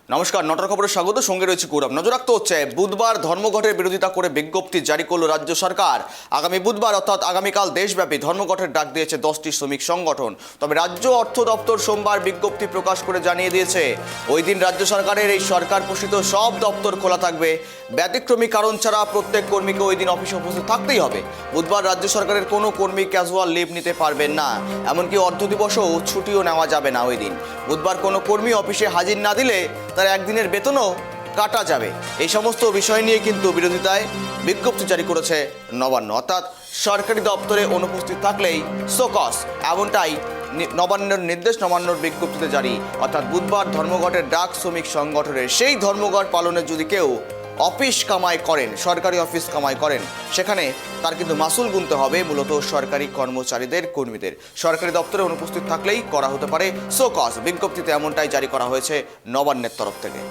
নমস্কার, নটার খবরে স্বাগত। সঙ্গে রয়েছে গৌরব। নজর রাখতে হচ্ছে, বুধবার ধর্মঘটের বিরোধিতা করে বিজ্ঞপ্তি জারি করল রাজ্য সরকার। আগামী বুধবার অর্থাৎ আগামীকাল দেশব্যাপী ধর্মঘটের ডাক দিয়েছে 10টি শ্রমিক সংগঠন। তবে রাজ্য অর্থ দপ্তর সোমবার বিজ্ঞপ্তি প্রকাশ করে জানিয়ে দিয়েছে, ওই দিন রাজ্য সরকারের এই সরকার পোষিত সব দপ্তর খোলা থাকবে। ব্যতিক্রমী কারণ ছাড়া প্রত্যেক কর্মীকে ওই দিন অফিসে উপস্থিত থাকতেই হবে। বুধবার রাজ্য সরকারের কোনো কর্মী ক্যাজুয়াল লিভ নিতে পারবেন না, এমনকি অর্ধ দিবসও ছুটিও নেওয়া যাবে না ওই দিন। বুধবার কোনো কর্মী অফিসে হাজির না দিলে তার একদিনের বেতনও কাটা যাবে। এই সমস্ত বিষয় নিয়ে কিন্তু বিরোধিতায় বিজ্ঞপ্তি জারি করেছে নবান্ন, অর্থাৎ সরকারি দপ্তরে অনুপস্থিত থাকলেই শোকজ, এমনটাই নবান্নের নির্দেশ নবান্নর বিজ্ঞপ্তিতে জারি। অর্থাৎ বুধবার ধর্মঘটের ডাক শ্রমিক সংগঠনের, সেই ধর্মঘট পালনে যদি কেউ অফিস কামাই করেন, সরকারি অফিস কামাই করেন, সেখানে তার কিন্তু মাসুল গুনতে হবে মূলত সরকারি কর্মচারীদের, কর্মীদের। সরকারি দপ্তরে অনুপস্থিত থাকলেই করা হতে পারে শোকজ। বিজ্ঞপ্তিতে এমনটাই জারি করা হয়েছে নবান্নের তরফ থেকে।